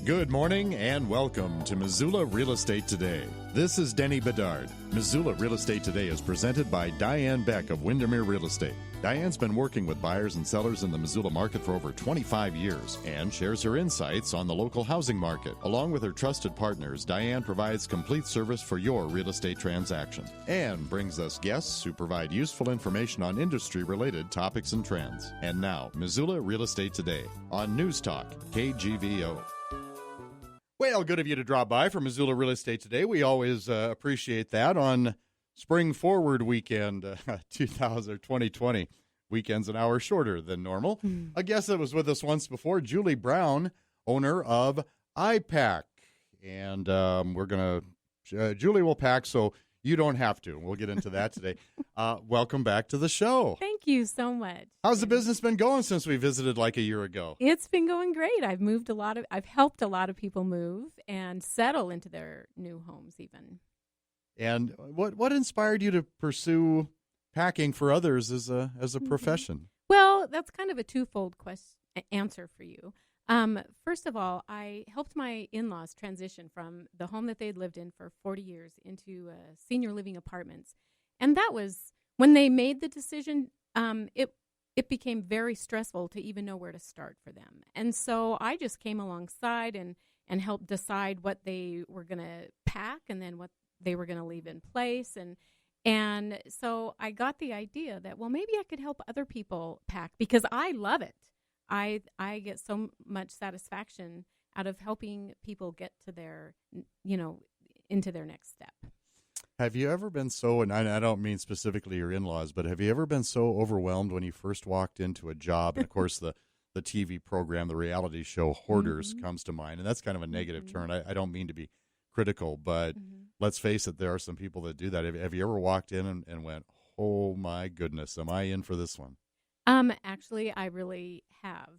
Good morning and welcome to Missoula Real Estate Today. This is Denny Bedard. Missoula Real Estate Today is presented by Diane Beck of Windermere Real Estate. Diane's been working with buyers and sellers in the Missoula market for over 25 years and shares her insights on the local housing market. Along with her trusted partners, Diane provides complete service for your real estate transaction and brings us guests who provide useful information on industry-related topics and trends. And now, Missoula Real Estate Today on News Talk, KGVO. Well, good of you to drop by for Missoula Real Estate Today. We always appreciate that on Spring Forward Weekend 2020. Weekend's an hour shorter than normal. A guest that was with us once before, Julie Brown, owner of iPack. And we're going to, Julie will pack so you don't have to. We'll get into that today. Welcome back to the show. Thank you so much. How's the business been going since we visited like a year ago? It's been going great. I've helped a lot of people move and settle into their new homes even. And what inspired you to pursue packing for others as a profession? Well, that's kind of a twofold answer for you. First of all, I helped my in-laws transition from the home that they'd lived in for 40 years into senior living apartments. And that was, when they made the decision, it became very stressful to even know where to start for them. And so I just came alongside and helped decide what they were going to pack and then what they were going to leave in place. And so I got the idea that, well, maybe I could help other people pack because I love it. I get so much satisfaction out of helping people get to their, into their next step. Have you ever been so, and I don't mean specifically your in-laws, but have you ever been so overwhelmed when you first walked into a job? And, of course, the TV program, the reality show Hoarders comes to mind, and that's kind of a negative turn. I don't mean to be critical, but let's face it, there are some people that do that. Have you ever walked in and went, oh, my goodness, am I in for this one? Actually, I really have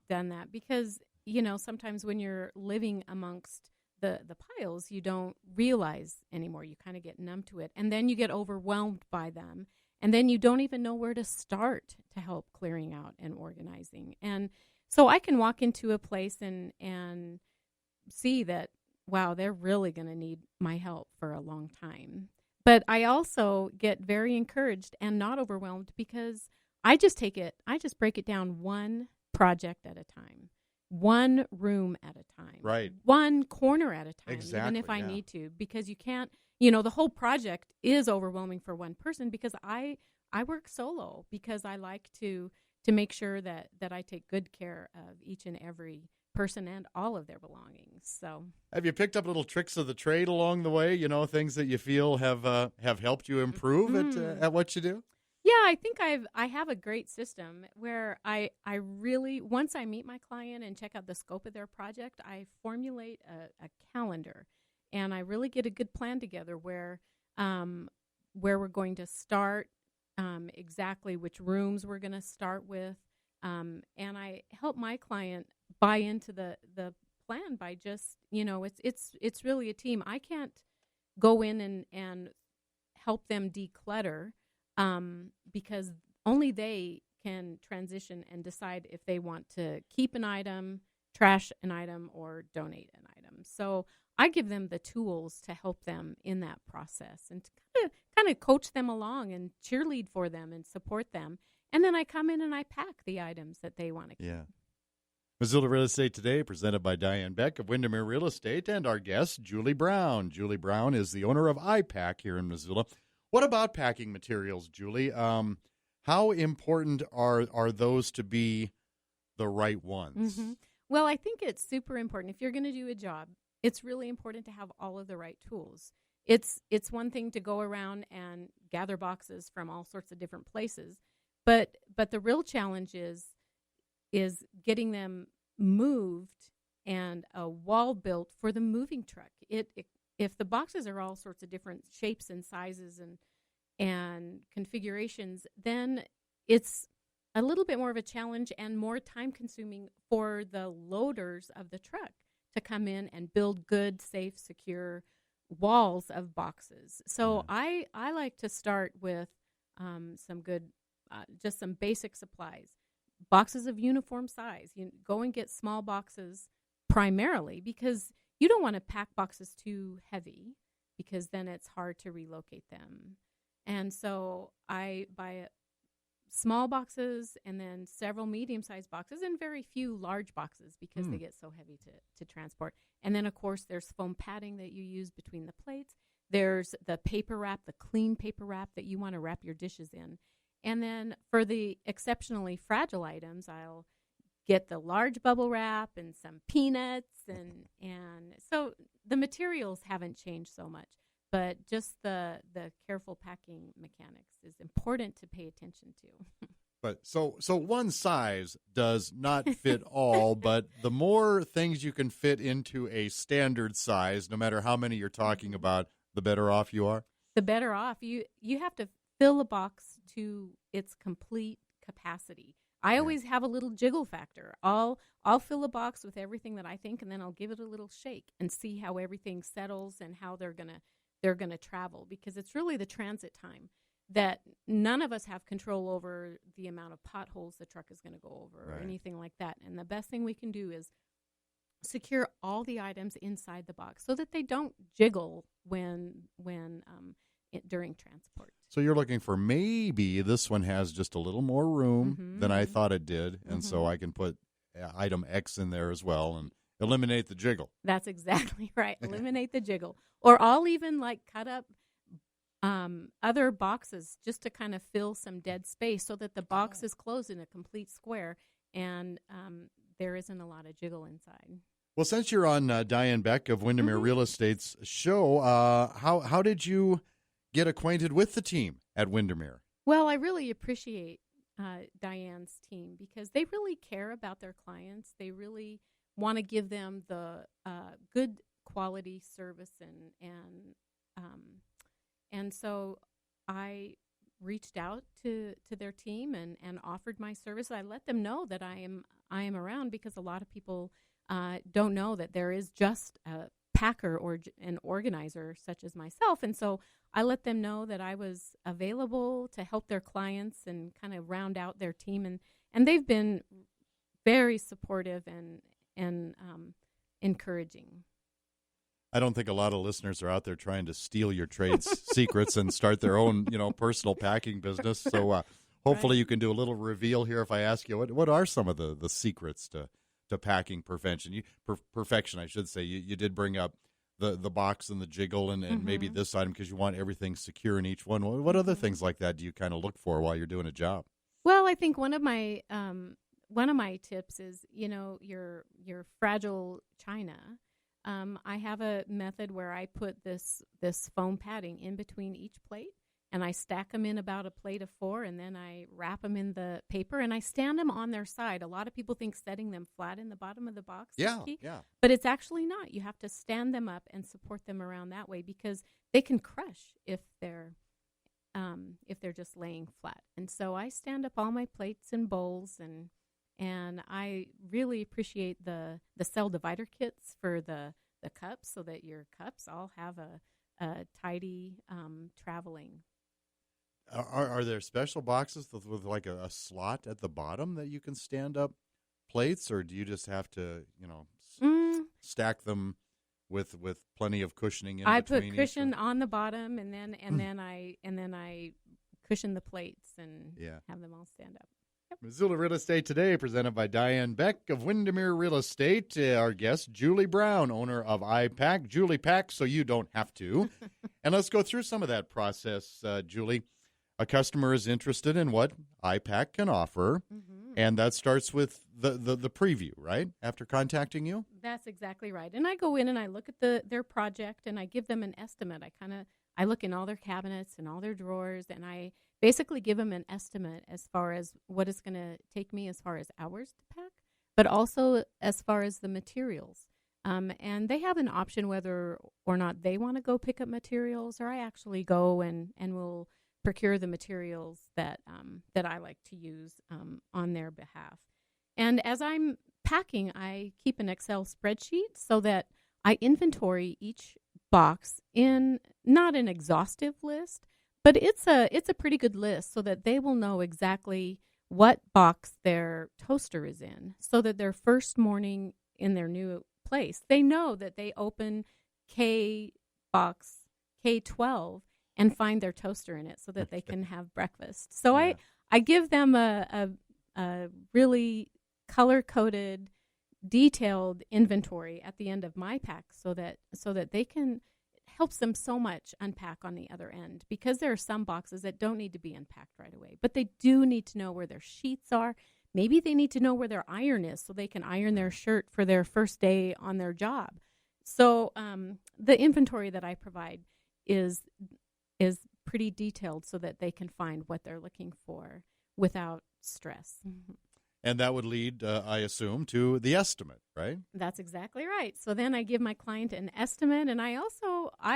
done that because, sometimes when you're living amongst the piles, you don't realize anymore. You kind of get numb to it. And then you get overwhelmed by them. And then you don't even know where to start to help clearing out and organizing. And so I can walk into a place and see that, wow, they're really going to need my help for a long time. But I also get very encouraged and not overwhelmed because I just break it down one project at a time, one room at a time, right? One corner at a time, exactly, even if I need to, because you can't, the whole project is overwhelming for one person because I work solo because I like to make sure that I take good care of each and every person and all of their belongings. So, have you picked up little tricks of the trade along the way? Things that you feel have helped you improve at what you do? Yeah, I think I have a great system where I really, once I meet my client and check out the scope of their project, I formulate a calendar, and I really get a good plan together where we're going to start, exactly which rooms we're going to start with, and I help my client buy into the plan by just, it's really a team. I can't go in and help them declutter. Because only they can transition and decide if they want to keep an item, trash an item, or donate an item. So I give them the tools to help them in that process and to kind of coach them along and cheerlead for them and support them. And then I come in and I pack the items that they want to keep. Yeah. Missoula Real Estate Today, presented by Diane Beck of Windermere Real Estate, and our guest, Julie Brown. Julie Brown is the owner of iPack here in Missoula. What about packing materials, Julie? How important are those to be the right ones? Mm-hmm. Well, I think it's super important. If you're going to do a job, it's really important to have all of the right tools. It's one thing to go around and gather boxes from all sorts of different places, but the real challenge is getting them moved and a wall built for the moving truck. If the boxes are all sorts of different shapes and sizes and configurations, then it's a little bit more of a challenge and more time-consuming for the loaders of the truck to come in and build good, safe, secure walls of boxes. So I like to start with some good, just some basic supplies. Boxes of uniform size. You go and get small boxes primarily because you don't want to pack boxes too heavy because then it's hard to relocate them. And so I buy small boxes and then several medium-sized boxes and very few large boxes because they get so heavy to transport. And then, of course, there's foam padding that you use between the plates. There's the paper wrap, the clean paper wrap that you want to wrap your dishes in. And then for the exceptionally fragile items, I'll get the large bubble wrap and some peanuts. And so the materials haven't changed so much. But just the careful packing mechanics is important to pay attention to. But so one size does not fit all, but the more things you can fit into a standard size, no matter how many you're talking about, the better off you are? The better off. You have to fill a box to its complete capacity. I always have a little jiggle factor. I'll fill a box with everything that I think, and then I'll give it a little shake and see how everything settles and how they're gonna travel, because it's really the transit time that none of us have control over, the amount of potholes the truck is going to go over or anything like that. And the best thing we can do is secure all the items inside the box so that they don't jiggle during transport. So you're looking for maybe this one has just a little more room than I thought it did, and so I can put item X in there as well and eliminate the jiggle. That's exactly right. Eliminate the jiggle. Or I'll even cut up other boxes just to kind of fill some dead space so that the box is closed in a complete square and there isn't a lot of jiggle inside. Well, since you're on Diane Beck of Windermere Real Estate's show, how did you get acquainted with the team at Windermere? Well, I really appreciate Diane's team because they really care about their clients. They really want to give them the good quality service, and so I reached out to their team and offered my service. I let them know that I am around because a lot of people don't know that there is just a packer or an organizer such as myself, and so I let them know that I was available to help their clients and kind of round out their team, and they've been very supportive and encouraging. I don't think a lot of listeners are out there trying to steal your trade secrets and start their own, personal packing business. So hopefully you can do a little reveal here if I ask you, what are some of the secrets to packing perfection? Perfection, I should say. You did bring up the box and the jiggle and maybe this item because you want everything secure in each one. What other things like that do you kind of look for while you're doing a job? Well, I think one of my tips is, your fragile china. I have a method where I put this foam padding in between each plate, and I stack them in about a plate of 4, and then I wrap them in the paper, and I stand them on their side. A lot of people think setting them flat in the bottom of the box is key, but it's actually not. You have to stand them up and support them around that way because they can crush if they're just laying flat. And so I stand up all my plates and bowls, and I really appreciate the cell divider kits for the cups so that your cups all have a tidy traveling. Are there special boxes with like a slot at the bottom that you can stand up plates, or do you just have to, stack them with plenty of cushioning in between? I put cushion on the bottom, and then I cushion the plates and have them all stand up. Missoula Real Estate Today, presented by Diane Beck of Windermere Real Estate. Our guest, Julie Brown, owner of iPack. Julie packs so you don't have to. And let's go through some of that process, Julie. A customer is interested in what iPack can offer, and that starts with the preview, right, after contacting you? That's exactly right. And I go in and I look at their project, and I give them an estimate. I look in all their cabinets and all their drawers, and I basically give them an estimate as far as what it's going to take me as far as hours to pack, but also as far as the materials. And they have an option whether or not they want to go pick up materials, or I actually go and will procure the materials that I like to use on their behalf. And as I'm packing, I keep an Excel spreadsheet so that I inventory each box in not an exhaustive list, but it's a pretty good list so that they will know exactly what box their toaster is in, so that their first morning in their new place. They know that they open K box K12 and find their toaster in it so that they can have breakfast. So I give them a really color-coded, detailed inventory at the end of my pack so that they can. It helps them so much unpack on the other end, because there are some boxes that don't need to be unpacked right away, but they do need to know where their sheets are. Maybe they need to know where their iron is so they can iron their shirt for their first day on their job. So the inventory that I provide is pretty detailed so that they can find what they're looking for without stress. Mm-hmm. And that would lead, I assume, to the estimate, right? That's exactly right. So then I give my client an estimate, and I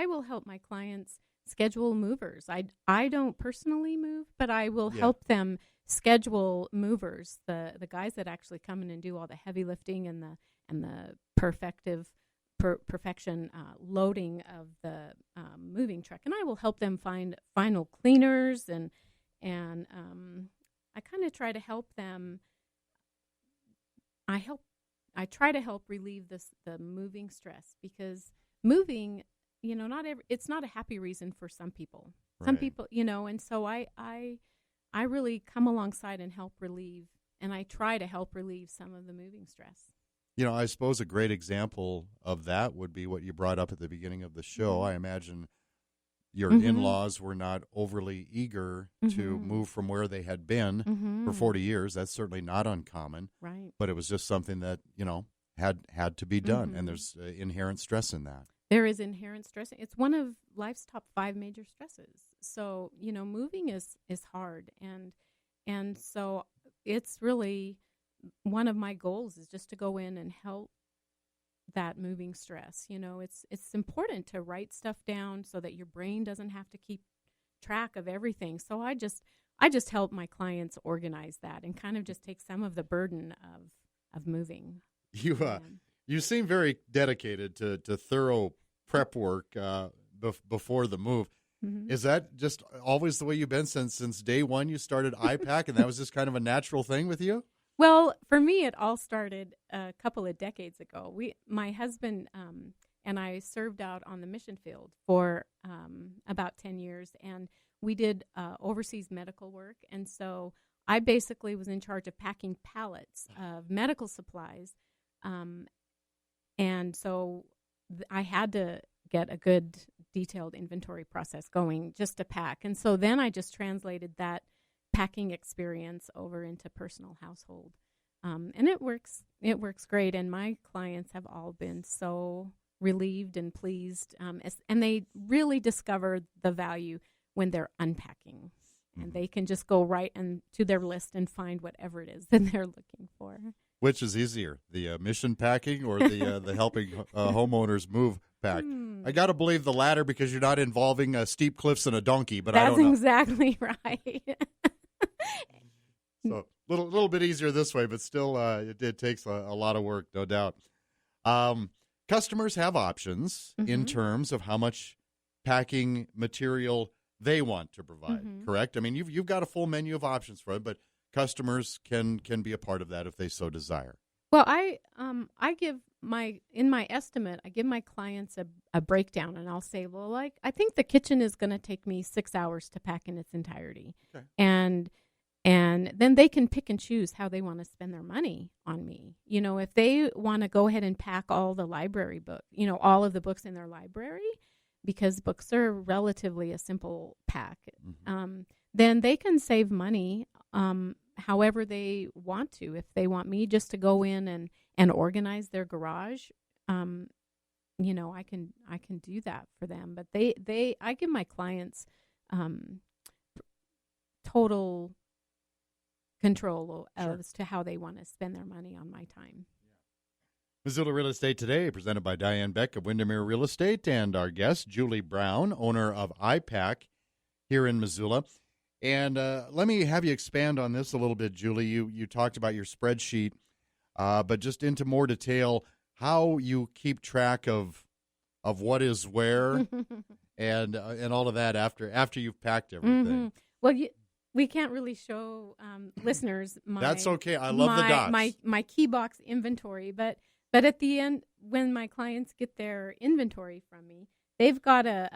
will help my clients schedule movers. I don't personally move, but I will help them schedule movers, the guys that actually come in and do all the heavy lifting and the perfection loading of the moving truck. And I will help them find final cleaners, and I kind of try to help them. I try to help relieve the moving stress, because moving, it's not a happy reason for some people. Right. Some people, and so I really come alongside and help relieve, and I try to help relieve some of the moving stress. I suppose a great example of that would be what you brought up at the beginning of the show. Mm-hmm. I imagine your in-laws were not overly eager to move from where they had been for 40 years. That's certainly not uncommon. Right. But it was just something that, had to be done, and there's inherent stress in that. There is inherent stress. It's one of life's top 5 major stresses. So, moving is hard, and so it's really one of my goals is just to go in and help that moving stress. It's important to write stuff down so that your brain doesn't have to keep track of everything. So I just help my clients organize that and kind of just take some of the burden of moving. You seem very dedicated to thorough prep work before the move. Mm-hmm. Is that just always the way you've been since day one? You started iPack, and that was just kind of a natural thing with you? Well, for me, it all started a couple of decades ago. My husband and I served out on the mission field for about 10 years, and we did overseas medical work. And so I basically was in charge of packing pallets of medical supplies. And so I had to get a good detailed inventory process going just to pack. And so then I just translated that packing experience over into personal household. And it works great. And my clients have all been so relieved and pleased. And they really discover the value when they're unpacking. Mm-hmm. And they can just go right to their list and find whatever it is that they're looking for. Which is easier, the mission packing or the helping homeowners move pack? I got to believe the latter, because you're not involving steep cliffs and a donkey, but I don't know. That's exactly right. So little bit easier this way, but still it takes a lot of work, no doubt. Customers have options in terms of how much packing material they want to provide, correct? I mean, you've got a full menu of options for it, but customers can be a part of that if they so desire. Well, I give in my estimate, I give my clients a breakdown, and I'll say, well, I think the kitchen is going to take me 6 hours to pack in its entirety. Okay. And then they can pick and choose how they want to spend their money on me. If they want to go ahead and pack all the library book, all of the books in their library, because books are relatively a simple pack, then they can save money however they want to. If they want me just to go in and organize their garage, I can do that for them. But I give my clients total control as to how they want to spend their money on my time. Missoula Real Estate Today, presented by Diane Beck of Windermere Real Estate, and our guest, Julie Brown, owner of iPack here in Missoula. And let me have you expand on this a little bit, Julie. You talked about your spreadsheet, but just into more detail, how you keep track of what is where and all of that after you've packed everything. Well, we can't really show listeners my. That's okay. I love the dots. My key box inventory, but But at the end, when my clients get their inventory from me, they've got a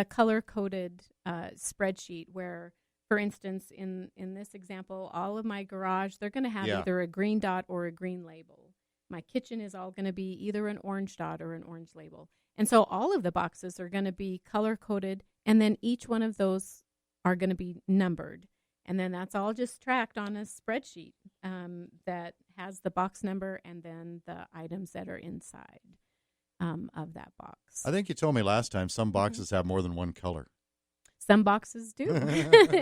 color coded spreadsheet where, for instance, in this example, all of my garage, they're going to have either a green dot or a green label. My kitchen is all going to be either an orange dot or an orange label. And so all of the boxes are going to be color coded, and then each one of those are going to be numbered. And then that's all just tracked on a spreadsheet that has the box number and then the items that are inside of that box. I think you told me last time some boxes have more than one color. Some boxes do.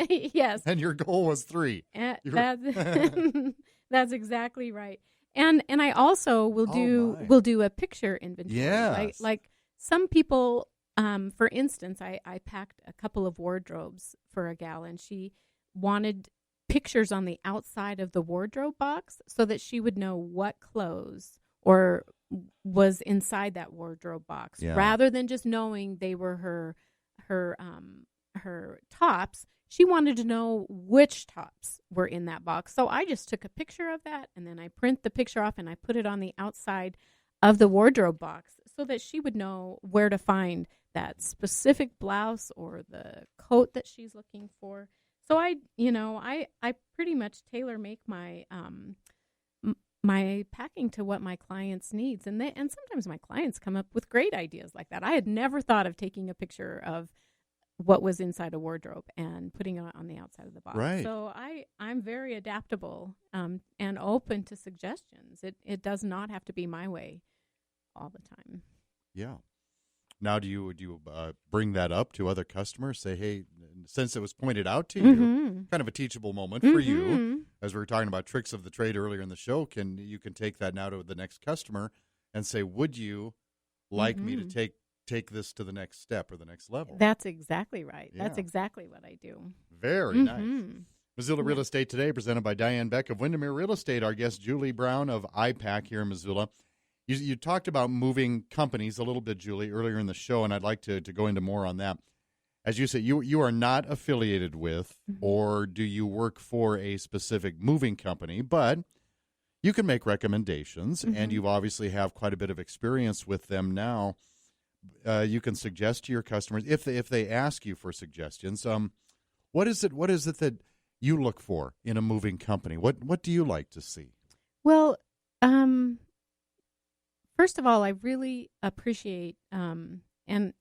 Yes. And your goal was 3. That's exactly right. And I also will do a picture inventory. Yes. Like some people, for instance, I packed a couple of wardrobes for a gal, and she wanted pictures on the outside of the wardrobe box so that she would know what clothes or was inside that wardrobe box, rather than just knowing they were her tops. She wanted to know which tops were in that box. So I just took a picture of that, and then I print the picture off and I put it on the outside of the wardrobe box so that she would know where to find that specific blouse or the coat that she's looking for. So I pretty much tailor make my my packing to what my clients needs, and sometimes my clients come up with great ideas like that. I had never thought of taking a picture of what was inside a wardrobe and putting it on the outside of the box. Right. So I'm very adaptable and open to suggestions. It does not have to be my way all the time. Yeah. Now, do you bring that up to other customers? Say, hey, since it was pointed out to you, kind of a teachable moment for you, as we were talking about tricks of the trade earlier in the show. You can take that now to the next customer and say, would you like me to take this to the next step or the next level? That's exactly right. Yeah. That's exactly what I do. Very nice. Missoula Real Estate Today, presented by Diane Beck of Windermere Real Estate. Our guest, Julie Brown of iPack here in Missoula. You talked about moving companies a little bit, Julie, earlier in the show, and I'd like to go into more on that. As you said, you are not affiliated with, or do you work for a specific moving company, but you can make recommendations, and you obviously have quite a bit of experience with them now. You can suggest to your customers, if they ask you for suggestions, what is it that you look for in a moving company? What do you like to see? Well, first of all, I really appreciate, and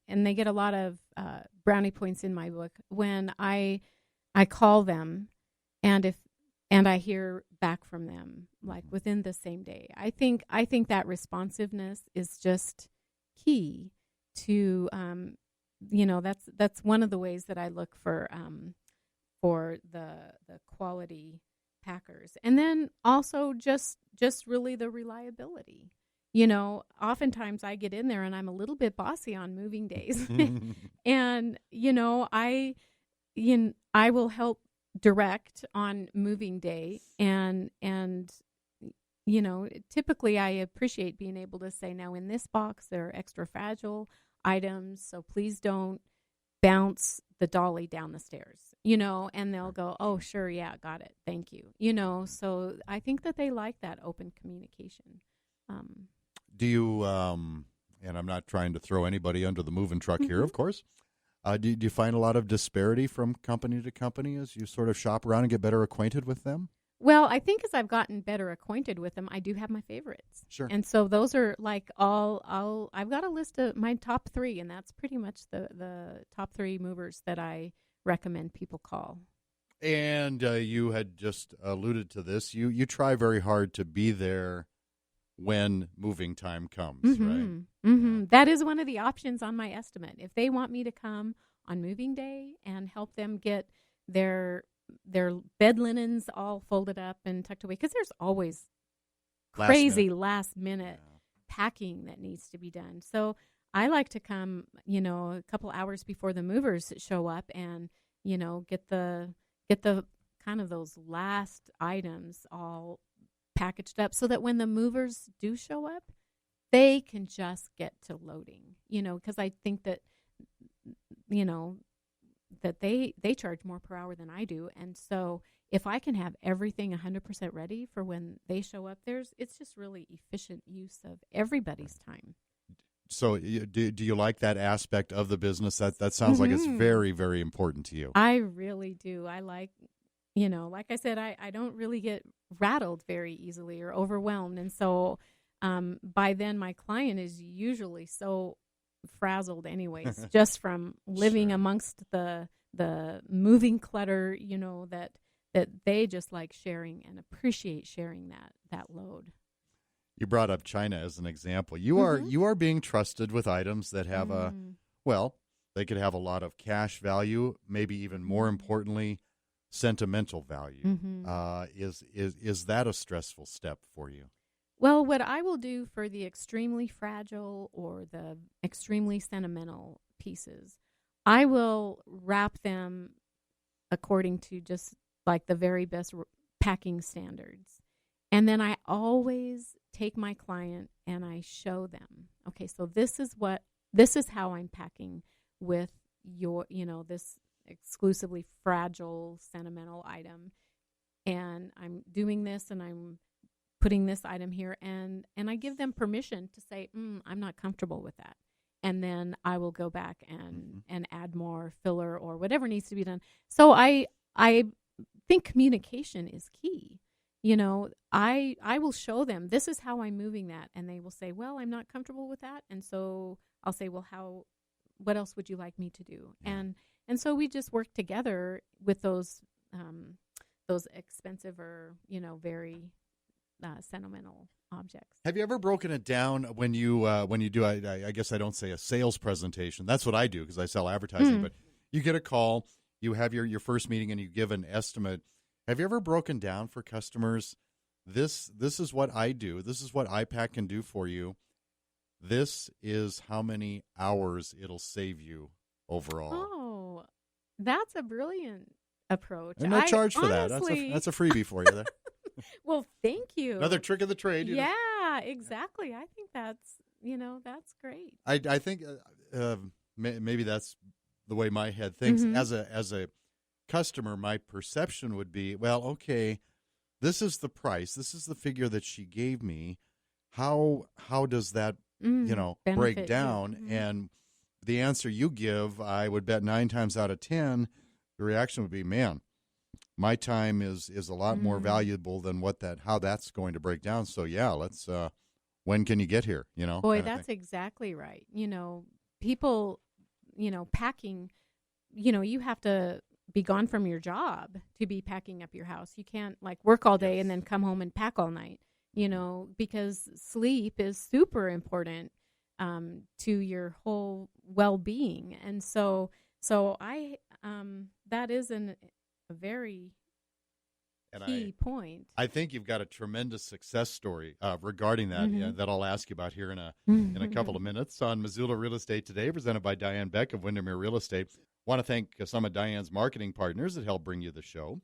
they get a lot of brownie points in my book when I call them, and I hear back from them like within the same day. I think that responsiveness is just key to that's one of the ways that I look for the quality packers, and then also just really the reliability. Oftentimes I get in there and I'm a little bit bossy on moving days. And, I will help direct on moving day. And typically I appreciate being able to say, now in this box, there are extra fragile items. So please don't bounce the dolly down the stairs, and they'll go, oh, sure. Yeah, got it. Thank you. So I think that they like that open communication. Do you, and I'm not trying to throw anybody under the moving truck here, of course, do you find a lot of disparity from company to company as you sort of shop around and get better acquainted with them? Well, I think as I've gotten better acquainted with them, I do have my favorites. Sure. And so those are like I've got a list of my top 3, and that's pretty much the top 3 movers that I recommend people call. And you had just alluded to this. You try very hard to be there when moving time comes, right? That is one of the options on my estimate. If they want me to come on moving day and help them get their bed linens all folded up and tucked away, because there's always crazy last minute packing that needs to be done. So I like to come, a couple hours before the movers show up and, get the kind of those last items all packaged up so that when the movers do show up, they can just get to loading, because I think that, that they charge more per hour than I do. And so if I can have everything 100% ready for when they show up, it's just really efficient use of everybody's time. So do you like that aspect of the business? That sounds like it's very, very important to you. I really do. I like, like I said, I don't really get rattled very easily or overwhelmed. And so by then my client is usually so frazzled anyways, just from living amongst the moving clutter, that they just like sharing and appreciate sharing that load. You brought up China as an example. You are being trusted with items that have they could have a lot of cash value, maybe even more importantly, sentimental value. Is that a stressful step for you? Well, what I will do for the extremely fragile or the extremely sentimental pieces, I will wrap them according to just like the very best packing standards. And then I always take my client and I show them, okay, so this is how I'm packing with your, this exclusively fragile, sentimental item. And I'm doing this and I'm putting this item here, and I give them permission to say, I'm not comfortable with that. And then I will go back and add more filler or whatever needs to be done. So I think communication is key. I will show them, this is how I'm moving that. And they will say, well, I'm not comfortable with that. And so I'll say, well, what else would you like me to do? Yeah. And so we just work together with those expensive or, very sentimental objects. Have you ever broken it down when you do, I guess I don't say a sales presentation. That's what I do because I sell advertising. But you get a call, you have your first meeting, and you give an estimate. Have you ever broken down for customers, this is what I do, this is what iPac can do for you, this is how many hours it'll save you overall? Oh, that's a brilliant approach. And no charge for that. That's a freebie for you there. Well, thank you. Another trick of the trade. Yeah, exactly. I think that's great. I think maybe that's the way my head thinks. As a customer, my perception would be, well, okay, this is the price. This is the figure that she gave me. How does that, break down? And the answer you give, I would bet 9 times out of 10, the reaction would be, man, my time is a lot more valuable than how that's going to break down. So yeah, let's when can you get here, Boy, that's exactly right. People, packing, you have to be gone from your job to be packing up your house. You can't work all day and then come home and pack all night, because sleep is super important to your whole well-being. And so I that is a very key point. I think you've got a tremendous success story regarding that that I'll ask you about here in a couple of minutes on Missoula Real Estate Today, presented by Diane Beck of Windermere Real Estate. Want to thank some of Diane's marketing partners that helped bring you the show.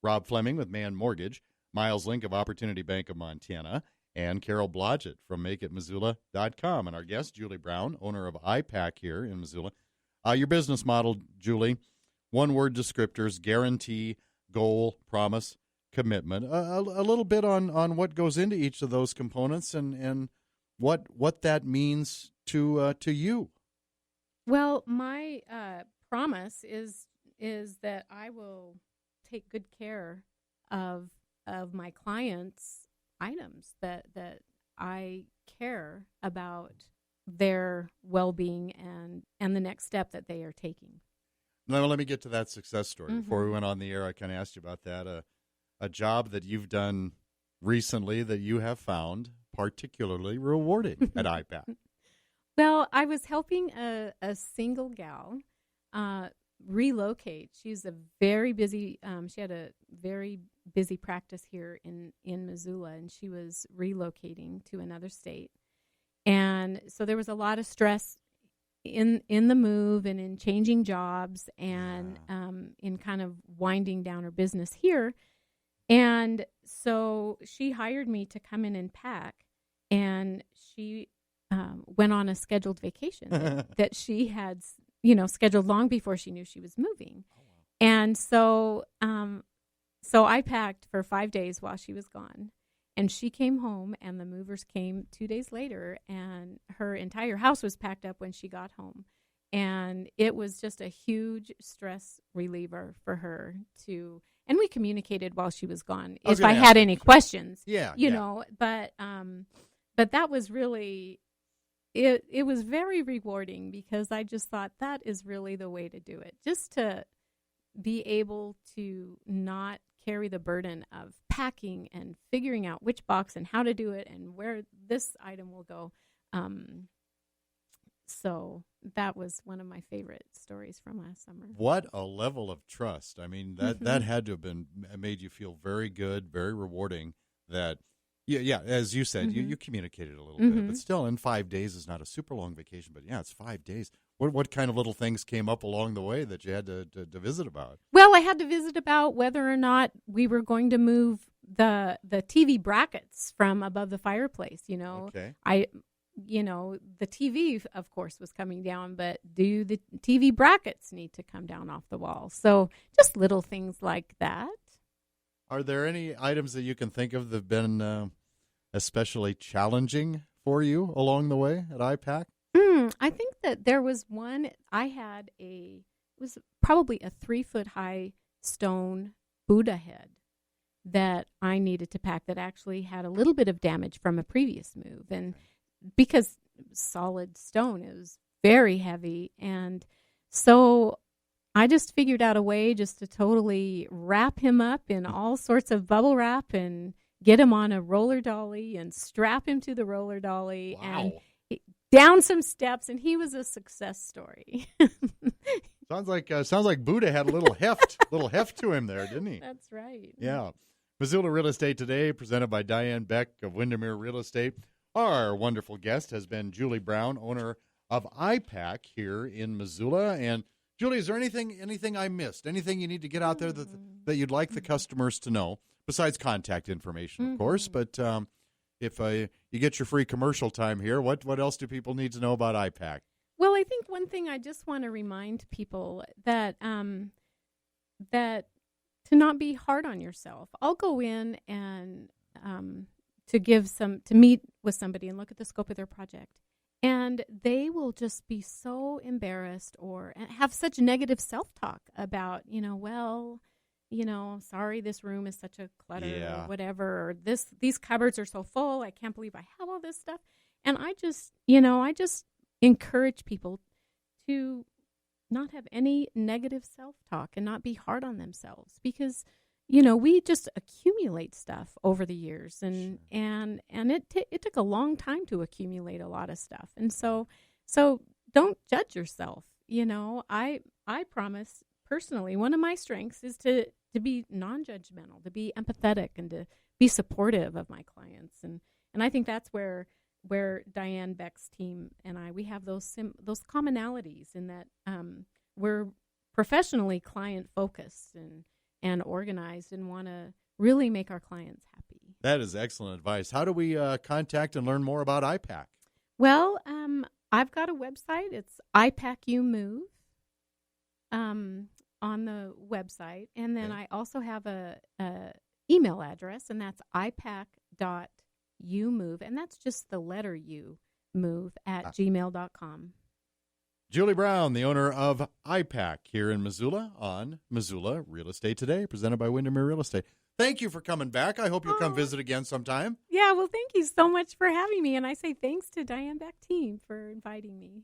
Rob Fleming with Man Mortgage, Miles Link of Opportunity Bank of Montana, and Carol Blodgett from MakeItMissoula.com. And our guest, Julie Brown, owner of iPack here in Missoula. Your business model, Julie, one-word descriptors: guarantee, goal, promise, commitment. A little bit on what goes into each of those components and what that means to you. Well, my promise is that I will take good care of my clients' items, that I care about their well-being and the next step that they are taking. Now, let me get to that success story. Before we went on the air, I kind of asked you about that. A job that you've done recently that you have found particularly rewarding at iPac. Well, I was helping a single gal relocate. She's a very busy, she had a very busy practice here in Missoula, and she was relocating to another state. And so there was a lot of stress in the move and in changing jobs and in kind of winding down her business here. And so she hired me to come in and pack, and she went on a scheduled vacation that she had, scheduled long before she knew she was moving. Oh, wow. And so So I packed for 5 days while she was gone. And she came home, and the movers came 2 days later, and her entire house was packed up when she got home. And it was just a huge stress reliever for her to, and we communicated while she was gone if I had any questions. You know, but that was really, it was very rewarding because I just thought that is really the way to do it. Just to be able to not carry the burden of packing and figuring out which box and how to do it and where this item will go. So that was one of my favorite stories from last summer. What a level of trust. I mean, that had to have made you feel very good, very rewarding. That, as you said, you communicated a little bit, but still, in 5 days is not a super long vacation, but it's 5 days. What kind of little things came up along the way that you had to visit about? Well, I had to visit about whether or not we were going to move the TV brackets from above the fireplace. Okay. The TV, of course, was coming down, but do the TV brackets need to come down off the wall? So just little things like that. Are there any items that you can think of that have been especially challenging for you along the way at iPac? I think that there was one. It was probably a 3-foot high stone Buddha head that I needed to pack that actually had a little bit of damage from a previous move. And because solid stone, it was very heavy. And so I just figured out a way just to totally wrap him up in all sorts of bubble wrap and get him on a roller dolly and strap him to the roller dolly. Wow. And down some steps, and he was a success story. Sounds like Buddha had a little heft to him there, didn't he? That's right. Yeah. Missoula Real Estate Today, presented by Diane Beck of Windermere Real Estate. Our wonderful guest has been Julie Brown, owner of iPack here in Missoula. And Julie, is there anything I missed? Anything you need to get out there that you'd like the customers to know, besides contact information, of course? But if you get your free commercial time here, what else do people need to know about iPack? Well, I think one thing I just want to remind people that that to not be hard on yourself. I'll go in and to meet with somebody and look at the scope of their project, and they will just be so embarrassed or have such negative self-talk about, sorry, this room is such a clutter or whatever, or these cupboards are so full. I can't believe I have all this stuff. And I just encourage people to not have any negative self-talk and not be hard on themselves, because, we just accumulate stuff over the years, and it took a long time to accumulate a lot of stuff. And so don't judge yourself. I promise personally, one of my strengths is to be non-judgmental, to be empathetic, and to be supportive of my clients. And I think that's where Diane Beck's team and we have those commonalities in that we're professionally client-focused and organized and want to really make our clients happy. That is excellent advice. How do we contact and learn more about iPack? Well, I've got a website. It's iPack You Move. On the website, and then I also have a email address, and that's iPack.umove, and that's just the letter U, move @gmail.com. Julie Brown, the owner of iPack here in Missoula on Missoula Real Estate Today, presented by Windermere Real Estate. Thank you for coming back. I hope you'll come visit again sometime. Yeah, well, thank you so much for having me, and I say thanks to Diane Beck team for inviting me.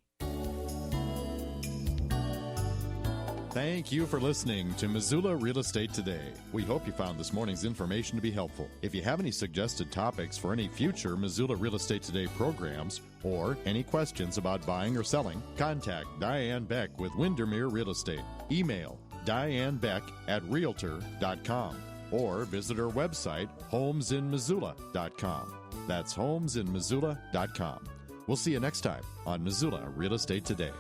Thank you for listening to Missoula Real Estate Today. We hope you found this morning's information to be helpful. If you have any suggested topics for any future Missoula Real Estate Today programs, or any questions about buying or selling, contact Diane Beck with Windermere Real Estate. Email dianebeck@realtor.com or visit her website, homesinmissoula.com. That's homesinmissoula.com. We'll see you next time on Missoula Real Estate Today.